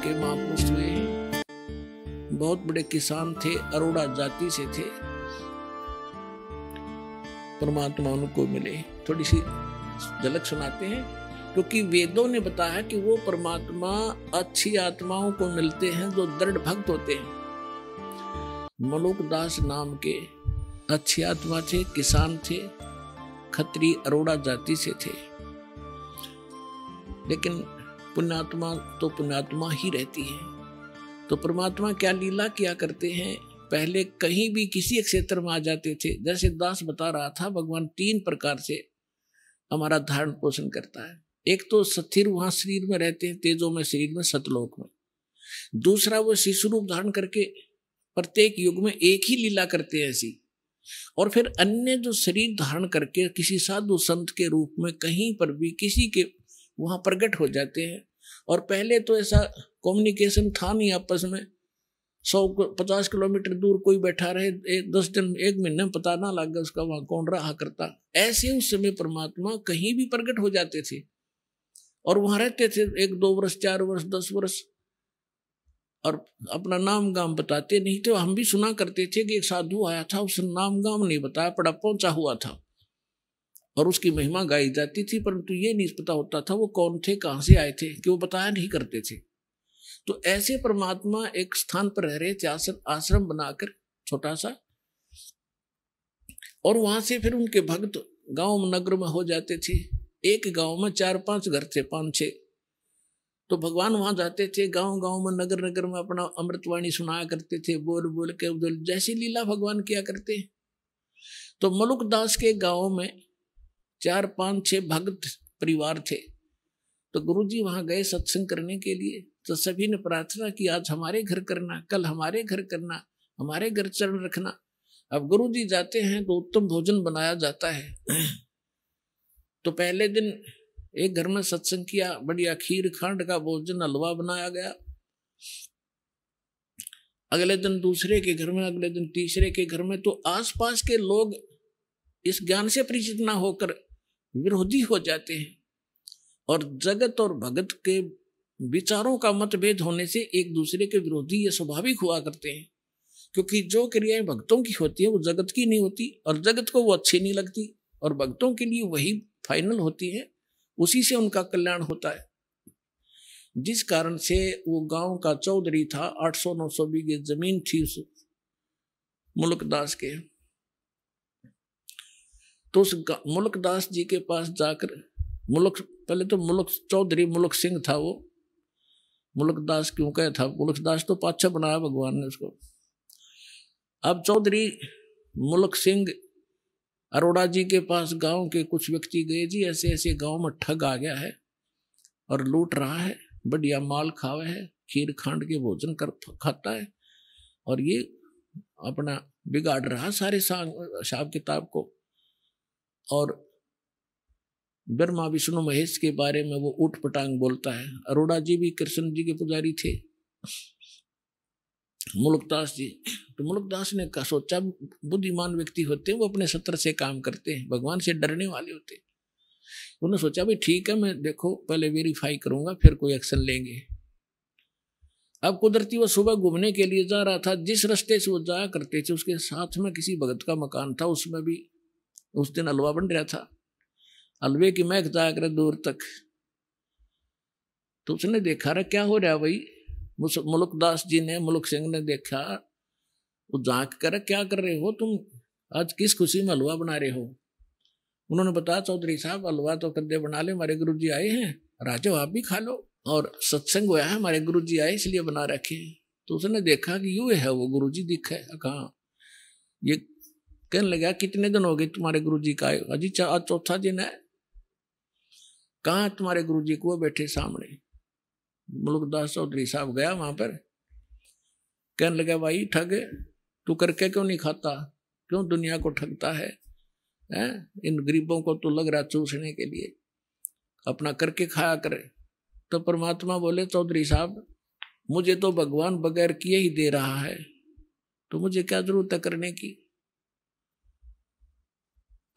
के महापुरुष हुए हैं। बहुत बड़े किसान थे, अरोड़ा जाति से थे। परमात्मा उनको मिले। थोड़ी सी झलक सुनाते हैं, क्योंकि वेदों ने बताया कि वो परमात्मा अच्छी आत्माओं को मिलते हैं जो दृढ़ भक्त होते हैं। मलुकदास नाम के अच्छी आत्मा थे, किसान थे, खत्री अरोड़ा जाति से थे। लेकिन पुण्यात्मा तो पुण्यात्मा ही रहती है। तो परमात्मा क्या लीला किया करते हैं, पहले कहीं भी किसी एक क्षेत्र में आ जाते थे। जैसे दास बता रहा था, भगवान 3 प्रकार से हमारा धारण पोषण करता है। एक तो स्थिर वहां शरीर में रहते हैं, तेजों में शरीर में, सतलोक में। दूसरा वो शिशु रूप धारण करके प्रत्येक युग में एक ही लीला करते हैं ऐसी। और फिर अन्य जो शरीर धारण करके किसी साधु संत के रूप में कहीं पर भी किसी के वहां प्रकट हो जाते हैं। और पहले तो ऐसा कम्युनिकेशन था नहीं आपस में। 150 किलोमीटर दूर कोई बैठा रहे, 10 दिन 1 महीने में पता ना लगा उसका वहां कौन रहा करता। ऐसे उस समय परमात्मा कहीं भी प्रकट हो जाते थे और वहां रहते थे 1-2 वर्ष, 4 वर्ष, 10 वर्ष, और अपना नाम गाम बताते नहीं थे। हम भी सुना करते थे कि एक साधु आया था, उसने नाम गाम नहीं बताया, पड़ा पहुंचा हुआ था और उसकी महिमा गाई जाती थी, परंतु ये नहीं पता होता था वो कौन थे, कहां से आए थे, कि वो बताया नहीं करते थे। तो ऐसे परमात्मा एक स्थान पर रह रहे थे, आश्रम बनाकर छोटा सा, और वहां से फिर उनके भक्त गांव नगर में हो जाते थे। एक गांव में 4-5 घर थे, 5-6। तो भगवान वहां जाते थे, गांव गांव में, नगर नगर में अपना अमृतवाणी सुनाया करते थे, बोल बोल के उधर जैसी लीला भगवान किया करते। तो मलुकदास के गांव में 4-5-6 भक्त परिवार थे। तो गुरुजी वहां गए सत्संग करने के लिए। तो सभी ने प्रार्थना की, आज हमारे घर करना, कल हमारे घर करना, हमारे घर चरण रखना। अब गुरुजी जाते हैं तो उत्तम भोजन बनाया जाता है। तो पहले दिन एक घर में सत्संग किया, बढ़िया खीर खांड का भोजन, हलवा बनाया गया। अगले दिन दूसरे के घर में, अगले दिन तीसरे के घर में। तो आसपास के लोग इस ज्ञान से परिचित ना होकर विरोधी हो जाते हैं, और जगत और भगत के विचारों का मतभेद होने से एक दूसरे के विरोधी ये स्वाभाविक हुआ करते हैं। क्योंकि जो क्रियाएं भक्तों की होती है वो जगत की नहीं होती, और जगत को वो अच्छी नहीं लगती, और भक्तों के लिए वही फाइनल होती है, उसी से उनका कल्याण होता है। जिस कारण से वो गांव का चौधरी था, 800-900 बीघे जमीन थी उस मुल्कदास के। तो उस मुल्कदास जी के पास जाकर, पहले तो मुल्क चौधरी मुल्क सिंह था वो, मुल्कदास क्यों कहा था, मुल्कदास तो पाछा बनाया भगवान ने उसको। अब चौधरी मुल्क सिंह अरोड़ा जी के पास गांव के कुछ व्यक्ति गए, जी ऐसे ऐसे गांव में ठग आ गया है और लूट रहा है, बढ़िया माल खावे है, खीर खांड के भोजन कर खाता है, और ये अपना बिगाड़ रहा सारे हिसाब किताब को। और ब्रह्मा विष्णु महेश के बारे में वो उठ पटांग बोलता है। अरोड़ा जी भी कृष्ण जी के पुजारी थे, मुल्कदास जी। तो मुल्कदास ने सोचा, बुद्धिमान व्यक्ति होते हैं वो अपने सत्र से काम करते हैं, भगवान से डरने वाले होते हैं। उन्होंने सोचा भाई ठीक है, मैं देखो पहले वेरीफाई करूंगा, फिर कोई एक्शन लेंगे। अब कुदरती वो सुबह घूमने के लिए जा रहा था, जिस रास्ते से वो जाया करते थे उसके साथ में किसी भगत का मकान था, उसमें भी उस दिन हलवा बन रहा था। हलवे की महक जाया करे दूर तक। तो उसने देखा रहा क्या हो रहा भाई। मुल्कदास जी ने, मुल्क सिंह ने देखा, वो झांक कर, क्या कर रहे हो तुम, आज किस खुशी में हलवा बना रहे हो। उन्होंने बताया, चौधरी साहब हलवा तो कद्दे बना ले, हमारे गुरुजी आए हैं, राजो आप भी खा लो, और सत्संग हुआ है, हमारे गुरुजी आए इसलिए बना रखे। तो उसने देखा कि यूं है वो गुरुजी दिखे, कहा ये कहने लगा कितने दिन हो गए तुम्हारे गुरुजी का आए। अजी आज 4था दिन है। कहाँ तुम्हारे गुरुजी को, बैठे सामने। मुल्कदास चौधरी साहब गया वहां पर, कहने लगा भाई ठग, तू करके क्यों नहीं खाता, क्यों दुनिया को ठगता है, इन गरीबों को तो लग रहा चूसने के लिए, अपना करके खाया करे। तो परमात्मा बोले, चौधरी साहब मुझे तो भगवान बगैर किए ही दे रहा है, तो मुझे क्या जरूरत है करने की।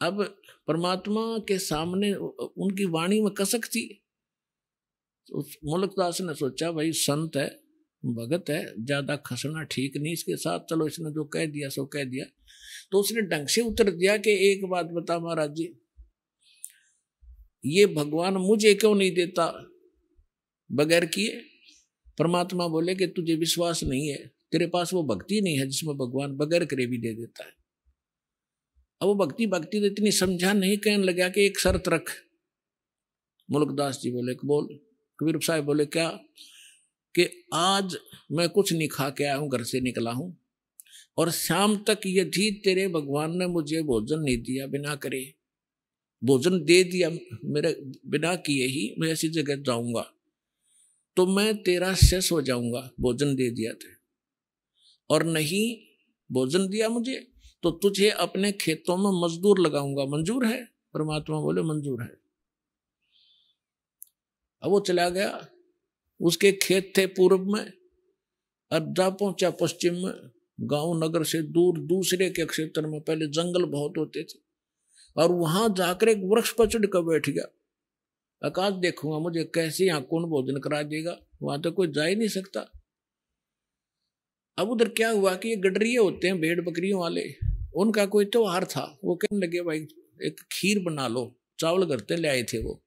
अब परमात्मा के सामने उनकी वाणी में कसक थी। तो मुल्कदास ने सोचा भाई संत है, भगत है, ज्यादा खसना ठीक नहीं इसके साथ, चलो इसने जो कह दिया सो कह दिया। तो उसने ढंग से उत्तर दिया कि एक बात बता महाराज जी, ये भगवान मुझे क्यों नहीं देता बगैर किए? परमात्मा बोले कि तुझे विश्वास नहीं है, तेरे पास वो भक्ति नहीं है जिसमें भगवान बगैर करे भी दे देता है। अब वो भक्ति तो इतनी समझा नहीं, कहने लगा कि एक शर्त रख। मुल्कदास जी बोले बोल। कबीर साहब बोले क्या? कि आज मैं कुछ नहीं खा के आया हूं, घर से निकला हूं, और शाम तक यदि तेरे भगवान ने मुझे भोजन नहीं दिया, बिना करे भोजन दे दिया मेरे बिना किए ही मैं ऐसी जगह जाऊंगा, तो मैं तेरा शेष हो जाऊंगा, भोजन दे दिया था। और नहीं भोजन दिया मुझे तो तुझे अपने खेतों में मजदूर लगाऊंगा, मंजूर है? परमात्मा बोले मंजूर है। अब वो चला गया, उसके खेत थे पूर्व में, अब जा पहुंचा पश्चिम में, गांव नगर से दूर दूसरे के क्षेत्र में। पहले जंगल बहुत होते थे, और वहां जाकर एक वृक्ष पर चढ़ कर बैठ गया। आकाश देखूंगा, मुझे कैसे यहाँ कौन भोजन करा देगा, वहां तो कोई जा ही नहीं सकता। अब उधर क्या हुआ कि ये गडरिये होते हैं भेड़ बकरियों वाले, उनका कोई त्योहार था। वो कहने लगे भाई एक खीर बना लो, चावल घर से ले आए थे वो।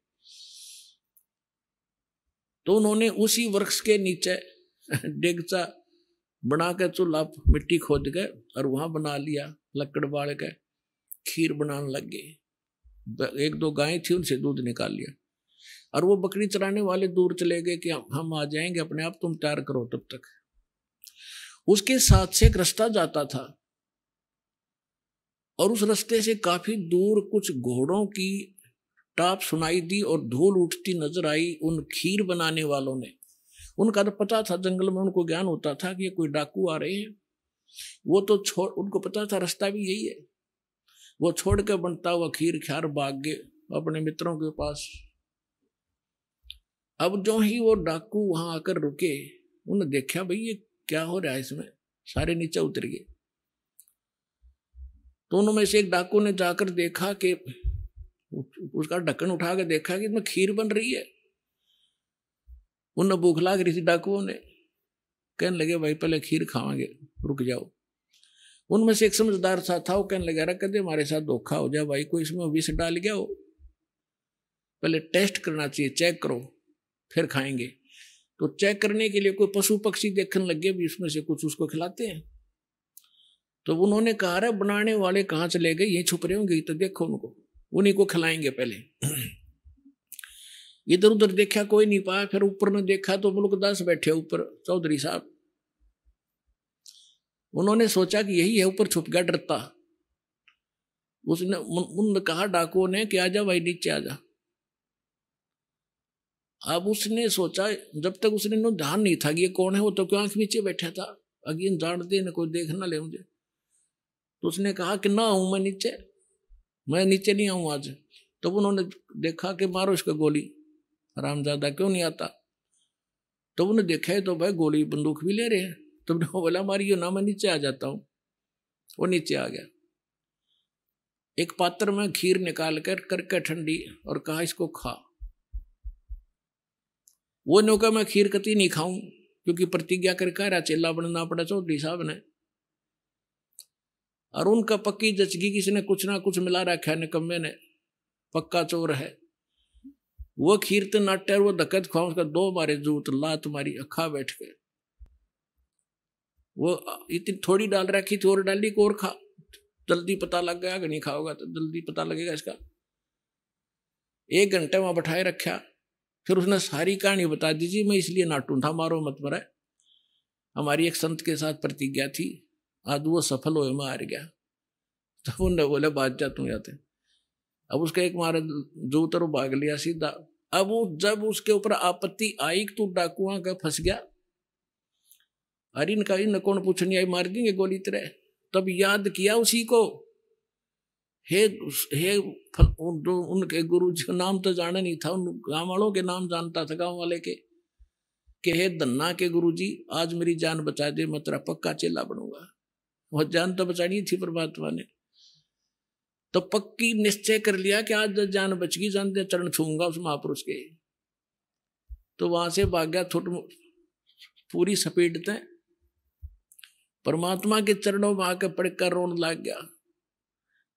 तो उन्होंने उसी वृक्ष के नीचे डेगचा बना के चूल्हा मिट्टी खोद के और वहां बना लिया, लकड़ बाल के खीर बनाने लग गए। एक दो गायें थी, उनसे दूध निकाल लिया, और वो बकरी चराने वाले दूर चले गए कि हम आ जाएंगे अपने आप, तुम तैयार करो तब तक। उसके साथ से एक रास्ता जाता था, और उस रास्ते से काफी दूर कुछ घोड़ों की टाप सुनाई दी और धूल उठती नजर आई। उन खीर बनाने वालों ने, उनका तो पता था, जंगल में उनको ज्ञान होता था कि ये कोई डाकू आ रहे हैं। वो तो उनको पता था रास्ता भी यही है। वो छोड़ के बनता हुआ खीर ख्यार भाग गए अपने मित्रों के पास। अब जो ही वो डाकू वहां आकर रुके, उन्होंने देखा भाई ये क्या हो रहा है इसमें, सारे नीचे उतर गए। तो उनमें से एक डाकू ने जाकर देखा कि उसका ढक्कन उठा के देखा कि इसमें खीर बन रही है। उन्हें भूख लग रही थी, डाकुओं ने कहने लगे भाई पहले खीर खावांगे, रुक जाओ। उनमें से एक समझदार सा था, वो कहने लगा कदे हमारे साथ धोखा हो जाए भाई, कोई इसमें विष डाल गया हो, पहले टेस्ट करना चाहिए, चेक करो फिर खाएंगे। तो चेक करने के लिए कोई पशु पक्षी देखने लगे भी इसमें से कुछ उसको खिलाते हैं। तो उन्होंने कहा रे बनाने वाले कहाँ चले गए, ये छुप रहे होंगे, तो देखो उनको, उन्हीं को खिलाएंगे पहले। इधर उधर देखा कोई नहीं पाया, फिर ऊपर ने देखा तो मुल्कदास बैठे ऊपर, चौधरी साहब। उन्होंने सोचा कि यही है, ऊपर छुप गया डरता। उसने उन्होंने कहा डाकुओं ने कि आजा भाई नीचे आजा। अब उसने सोचा, जब तक उसने ध्यान नहीं था कि ये कौन है, वो तो क्यों आंख नीचे बैठा था, अगेन जानते न कोई देख ना ले मुझे। तो उसने कहा कि ना आऊं मैं नीचे, मैं नीचे नहीं आऊं आज। तो उन्होंने देखा कि मारो इसको गोली, हरामजादा क्यों नहीं आता। तो उन्होंने देखा है तो भाई गोली बंदूक भी ले रहे हैं। तो बोला मारियो ना, मैं नीचे आ जाता हूं। वो नीचे आ गया, एक पात्र में खीर निकाल कर करके ठंडी, और कहा इसको खा। वो ने कहा मैं खीर कती नहीं खाऊं, क्योंकि प्रतिज्ञा कर कह रहा चेला बनना पड़ा चौधरी साहब ने। और उनका पक्की जचगी, किसी ने कुछ ना कुछ मिला रखा है, निकम्मे ने, पक्का चोर है। वो खीर तो नाट्य वो धक्कत खाओ, उसका दो मारे जूत ला तुम्हारी अखा बैठ के। वो इतनी थोड़ी डाल रखी थी, और डाली को और खा, जल्दी पता लग गया। अगर नहीं खाओगा तो जल्दी पता लगेगा इसका। 1 घंटे वहां बैठाए रखा, फिर उसने सारी कहानी बता दीजिए, मैं इसलिए नाटू था, मारो मत मरा, हमारी एक संत के साथ प्रतिज्ञा थी, आज वो सफल हो मैं हार गया। तो उन्होंने बोले बात जा तू जाते। अब उसका एक मारे जो उतर भाग लिया सीधा। अब वो जब उसके ऊपर आपत्ति आई तू डाकुआ का फंस गया, अरे इनका इन कौन पूछनी आई, मार देंगे गोली तरह। तब याद किया उसी को, हे उनके गुरु जी का नाम तो जाना नहीं था, उन गांव वालों के नाम जानता था, गांव वाले के, कि हे धन्ना के गुरु जी आज मेरी जान बचा दे, मैं तेरा पक्का चेला बनूंगा। वह जान तो बचानी थी परमात्मा ने, तो पक्की निश्चय कर लिया कि आज जान बच गई, जान दे चरण छूंगा उस महापुरुष के। तो वहां से भाग गया पूरी स्पीड तक, परमात्मा के चरणों में आकर पड़कर रोने लग गया।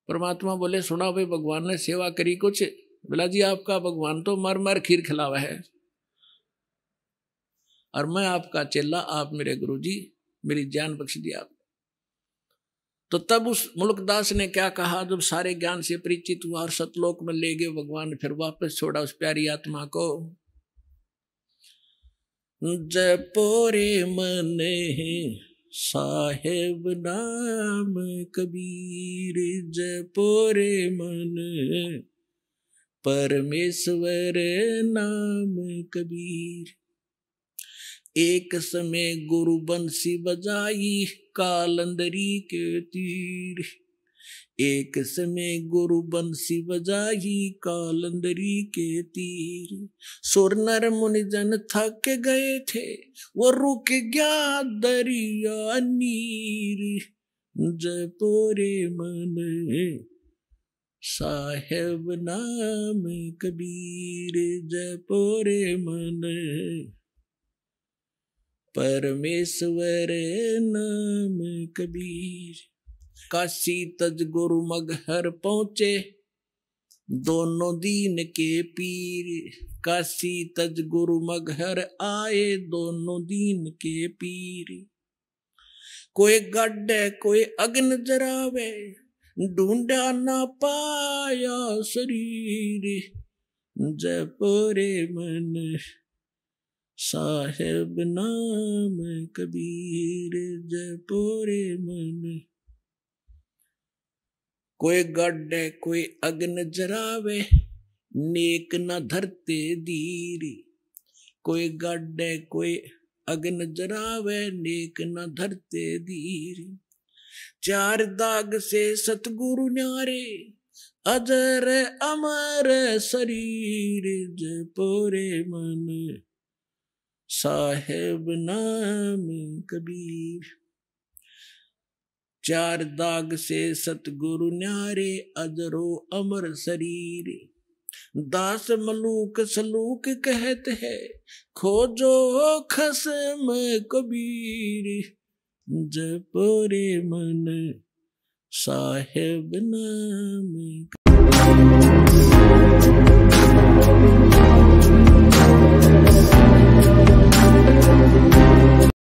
परमात्मा बोले सुना भाई भगवान ने सेवा करी कुछ? बोला जी आपका भगवान तो मर मर खीर खिलावा है, और मैं आपका चेला, आप मेरे गुरुजी, मेरी जान बख्श दिया आप। तो तब उस मुल्कदास ने क्या कहा, जब सारे ज्ञान से परिचित हुआ और सतलोक में ले गए भगवान, फिर वापस छोड़ा उस प्यारी आत्मा को। जपो रे मन साहेब नाम कबीर, जपो रे मन परमेश्वर नाम कबीर। एक समय गुरु बंसी बजाई कालंदरी के तीर, एक समय गुरु बंसी बजाई कालंदरी के तीर। सुर नर मुनि जन थक गए थे, वो रुक गया दरिया नीर। जपो रे मन साहेब नाम कबीर, जपो रे मन परमेश्वर नाम कबीर। काशी तज गुरु मगहर पहुंचे दोनों दीन के पीर, काशी तज गुरु मगहर आए दोनों दीन के पीर। कोई गड्ढे कोई अग्न जरावे, ढूंढा ना पाया शरीर। जपो रे मन साहेब नाम कबीर, जपो रे मन। कोई गड्ढे कोई अग्न जरावे, नेक न धरते धीर। कोई गड्ढे कोई अग्न जरावे, नेक न धरते धीर। चार दाग से सतगुरु न्यारे, अजर अमर शरीर। जपो रे मन साहेब नाम कबीर। चार दाग से सतगुरु न्यारे, अजरो अमर शरीर। दास मलूक सलूक कहते हैं, खोजो खसम कबीर। जपो रे मन साहेब नाम कबीर।